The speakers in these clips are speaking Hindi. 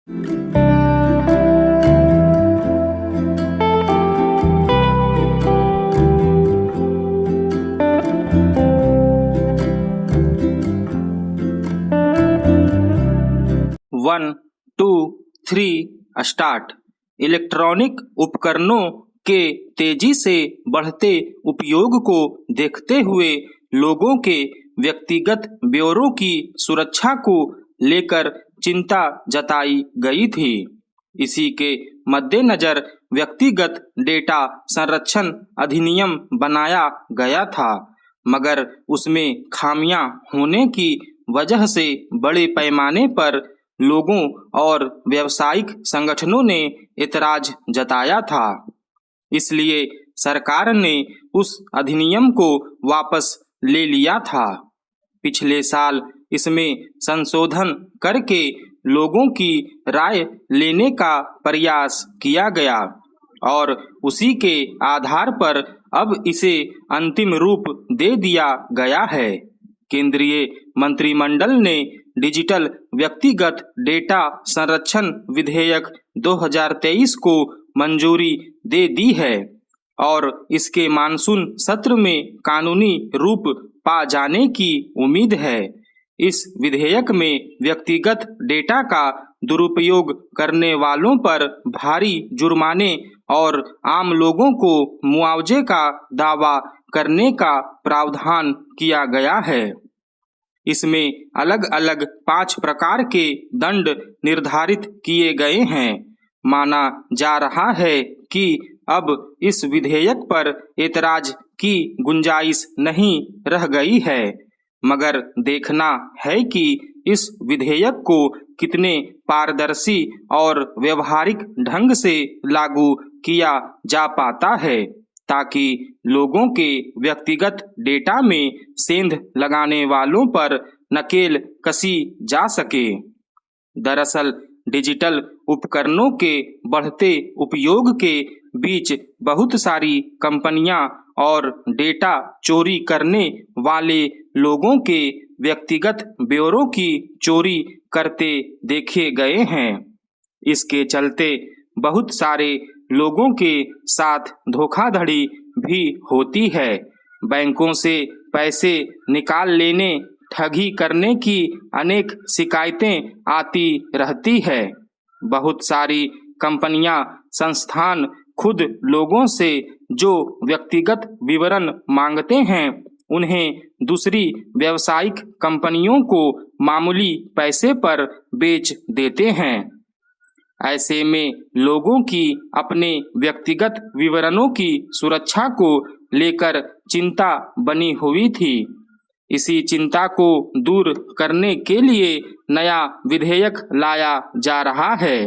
1, 2, 3 स्टार्ट। इलेक्ट्रॉनिक उपकरणों के तेजी से बढ़ते उपयोग को देखते हुए लोगों के व्यक्तिगत ब्यौरों की सुरक्षा को लेकर चिंता जताई गई थी। इसी के मद्देनजर व्यक्तिगत डेटा संरक्षण अधिनियम बनाया गया था, मगर उसमें खामियां होने की वजह से बड़े पैमाने पर लोगों और व्यावसायिक संगठनों ने एतराज जताया था। इसलिए सरकार ने उस अधिनियम को वापस ले लिया था। पिछले साल इसमें संशोधन करके लोगों की राय लेने का प्रयास किया गया और उसी के आधार पर अब इसे अंतिम रूप दे दिया गया है। केंद्रीय मंत्रिमंडल ने डिजिटल व्यक्तिगत डेटा संरक्षण विधेयक 2023 को मंजूरी दे दी है और इसके मानसून सत्र में कानूनी रूप पा जाने की उम्मीद है। इस विधेयक में व्यक्तिगत डेटा का दुरुपयोग करने वालों पर भारी जुर्माने और आम लोगों को मुआवजे का दावा करने का प्रावधान किया गया है। इसमें अलग अलग 5 प्रकार के दंड निर्धारित किए गए हैं। माना जा रहा है कि अब इस विधेयक पर एतराज की गुंजाइश नहीं रह गई है, मगर देखना है कि इस विधेयक को कितने पारदर्शी और व्यवहारिक ढंग से लागू किया जा पाता है, ताकि लोगों के व्यक्तिगत डेटा में सेंध लगाने वालों पर नकेल कसी जा सके। दरअसल डिजिटल उपकरणों के बढ़ते उपयोग के बीच बहुत सारी कंपनियां और डेटा चोरी करने वाले लोगों के व्यक्तिगत ब्यौरों की चोरी करते देखे गए हैं। इसके चलते बहुत सारे लोगों के साथ धोखाधड़ी भी होती है। बैंकों से पैसे निकाल लेने, ठगी करने की अनेक शिकायतें आती रहती है। बहुत सारी कंपनियां, संस्थान खुद लोगों से जो व्यक्तिगत विवरण मांगते हैं, उन्हें दूसरी व्यावसायिक कंपनियों को मामूली पैसे पर बेच देते हैं। ऐसे में लोगों की अपने व्यक्तिगत विवरणों की सुरक्षा को लेकर चिंता बनी हुई थी। इसी चिंता को दूर करने के लिए नया विधेयक लाया जा रहा है।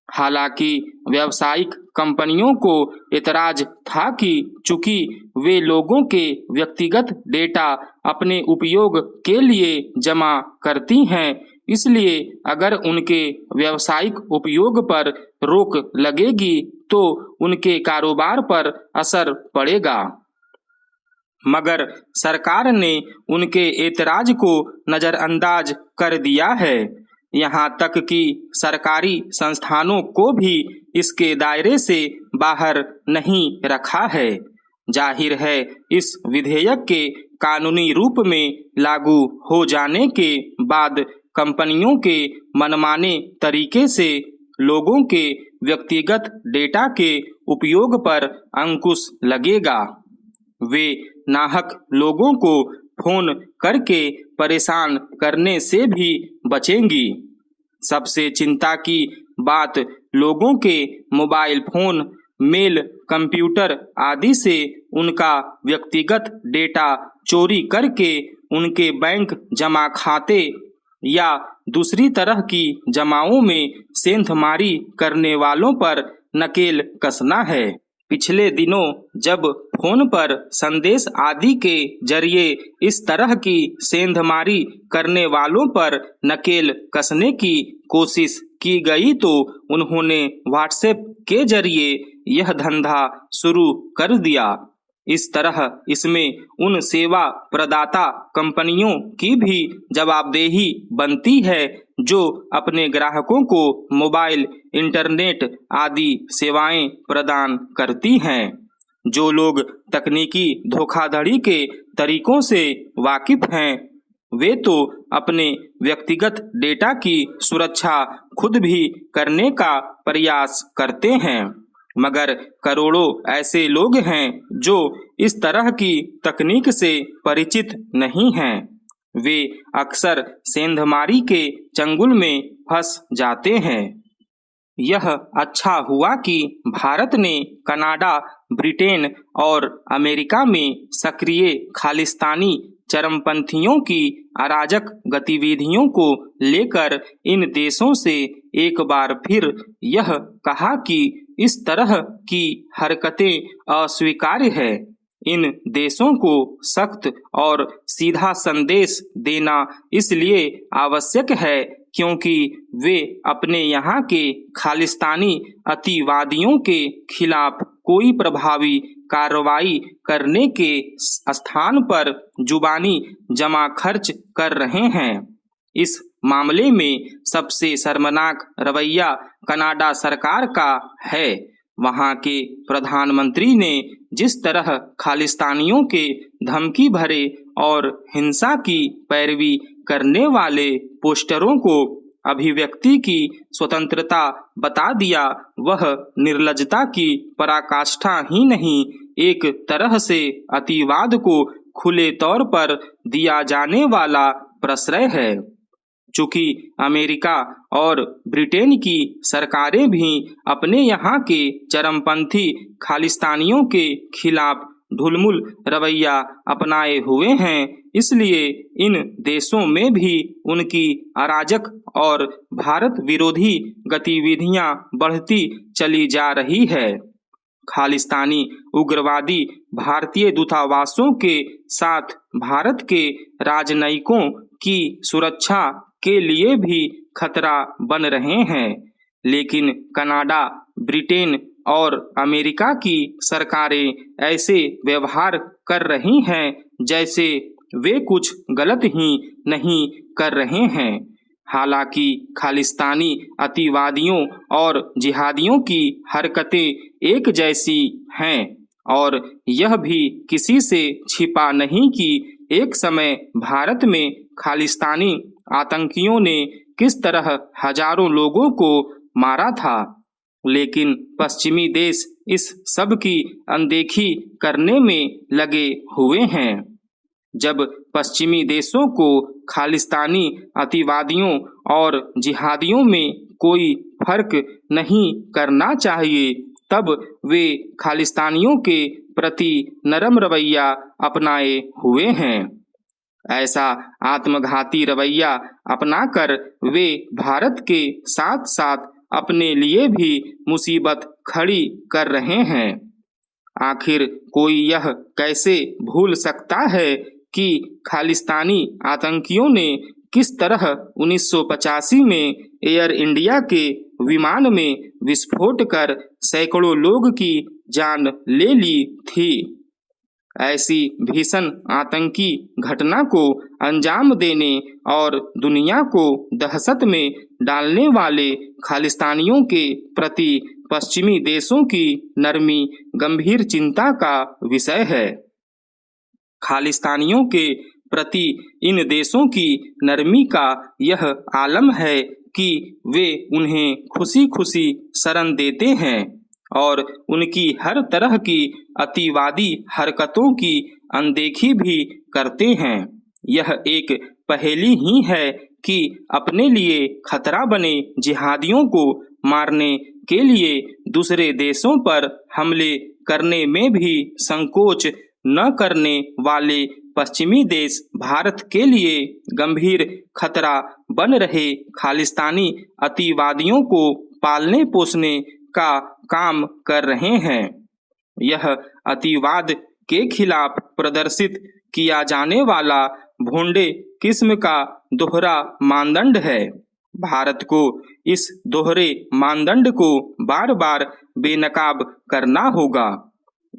हालांकि व्यावसायिक कंपनियों को एतराज था कि चूंकि वे लोगों के व्यक्तिगत डेटा अपने उपयोग के लिए जमा करती हैं, इसलिए अगर उनके व्यावसायिक उपयोग पर रोक लगेगी तो उनके कारोबार पर असर पड़ेगा। मगर सरकार ने उनके एतराज को नजरअंदाज कर दिया है। यहाँ तक कि सरकारी संस्थानों को भी इसके दायरे से बाहर नहीं रखा है। जाहिर है, इस विधेयक के कानूनी रूप में लागू हो जाने के बाद कंपनियों के मनमाने तरीके से लोगों के व्यक्तिगत डेटा के उपयोग पर अंकुश लगेगा। वे नाहक लोगों को फोन करके परेशान करने से भी बचेंगी। सबसे चिंता की बात लोगों के मोबाइल फोन, मेल, कंप्यूटर आदि से उनका व्यक्तिगत डेटा चोरी करके उनके बैंक जमा खाते या दूसरी तरह की जमाओं में सेंधमारी करने वालों पर नकेल कसना है। पिछले दिनों जब फोन पर संदेश आदि के जरिए इस तरह की सेंधमारी करने वालों पर नकेल कसने की कोशिश की गई तो उन्होंने व्हाट्सएप के जरिए यह धंधा शुरू कर दिया। इस तरह इसमें उन सेवा प्रदाता कंपनियों की भी जवाबदेही बनती है जो अपने ग्राहकों को मोबाइल, इंटरनेट आदि सेवाएं प्रदान करती हैं। जो लोग तकनीकी धोखाधड़ी के तरीकों से वाकिफ हैं वे तो अपने व्यक्तिगत डेटा की सुरक्षा खुद भी करने का प्रयास करते हैं, मगर करोड़ों ऐसे लोग हैं जो इस तरह की तकनीक से परिचित नहीं हैं। वे अक्सर सेंधमारी के चंगुल में फंस जाते हैं। यह अच्छा हुआ कि भारत ने कनाडा, ब्रिटेन और अमेरिका में सक्रिय खालिस्तानी चरमपंथियों की अराजक गतिविधियों को लेकर इन देशों से एक बार फिर यह कहा कि इस तरह की हरकतें अस्वीकार्य है। इन देशों को सख्त और सीधा संदेश देना इसलिए आवश्यक है क्योंकि वे अपने यहाँ के खालिस्तानी अतिवादियों के खिलाफ कोई प्रभावी कार्रवाई करने के स्थान पर जुबानी जमा खर्च कर रहे हैं। इस मामले में सबसे शर्मनाक रवैया कनाडा सरकार का है। वहां के प्रधानमंत्री ने जिस तरह खालिस्तानियों के धमकी भरे और हिंसा की पैरवी करने वाले पोस्टरों को अभिव्यक्ति की स्वतंत्रता बता दिया, वह निर्लज्जता की पराकाष्ठा ही नहीं, एक तरह से अतिवाद को खुले तौर पर दिया जाने वाला प्रश्रय है। चूंकि अमेरिका और ब्रिटेन की सरकारें भी अपने यहाँ के चरमपंथी खालिस्तानियों के खिलाफ ढुलमुल रवैया अपनाए हुए हैं, इसलिए इन देशों में भी उनकी अराजक और भारत विरोधी गतिविधियां बढ़ती चली जा रही है। खालिस्तानी उग्रवादी भारतीय दूतावासों के साथ भारत के राजनयिकों की सुरक्षा के लिए भी खतरा बन रहे हैं, लेकिन कनाडा, ब्रिटेन और अमेरिका की सरकारें ऐसे व्यवहार कर रही हैं जैसे वे कुछ गलत ही नहीं कर रहे हैं। हालांकि खालिस्तानी अतिवादियों और जिहादियों की हरकतें एक जैसी हैं और यह भी किसी से छिपा नहीं कि एक समय भारत में खालिस्तानी आतंकियों ने किस तरह हजारों लोगों को मारा था, लेकिन पश्चिमी देश इस सब की अनदेखी करने में लगे हुए हैं। जब पश्चिमी देशों को खालिस्तानी अतिवादियों और जिहादियों में कोई फर्क नहीं करना चाहिए, तब वे खालिस्तानियों के प्रति नरम रवैया अपनाए हुए हैं। ऐसा आत्मघाती रवैया अपनाकर वे भारत के साथ साथ अपने लिए भी मुसीबत खड़ी कर रहे हैं। आखिर कोई यह कैसे भूल सकता है कि खालिस्तानी आतंकियों ने किस तरह 1985 में एयर इंडिया के विमान में विस्फोट कर सैकड़ों लोग की जान ले ली थी। ऐसी भीषण आतंकी घटना को अंजाम देने और दुनिया को दहशत में डालने वाले खालिस्तानियों के प्रति पश्चिमी देशों की नरमी गंभीर चिंता का विषय है। खालिस्तानियों के प्रति इन देशों की नरमी का यह आलम है कि वे उन्हें खुशी खुशी शरण देते हैं और उनकी हर तरह की अतिवादी हरकतों की अनदेखी भी करते हैं। यह एक पहेली ही है कि अपने लिए खतरा बने जिहादियों को मारने के लिए दूसरे देशों पर हमले करने में भी संकोच न करने वाले पश्चिमी देश भारत के लिए गंभीर खतरा बन रहे खालिस्तानी अतिवादियों को पालने पोसने का काम कर रहे हैं। यह अतिवाद के खिलाफ प्रदर्शित किया जाने वाला भोंडे किस्म का दोहरा मानदंड है। भारत को इस दोहरे मानदंड को बार बार बेनकाब करना होगा।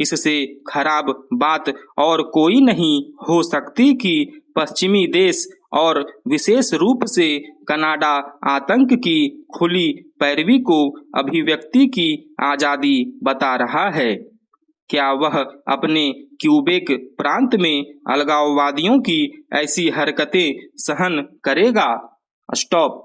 इससे खराब बात और कोई नहीं हो सकती कि पश्चिमी देश और विशेष रूप से कनाडा आतंक की खुली पैरवी को अभिव्यक्ति की आज़ादी बता रहा है। क्या वह अपने क्यूबेक प्रांत में अलगाववादियों की ऐसी हरकतें सहन करेगा? स्टॉप।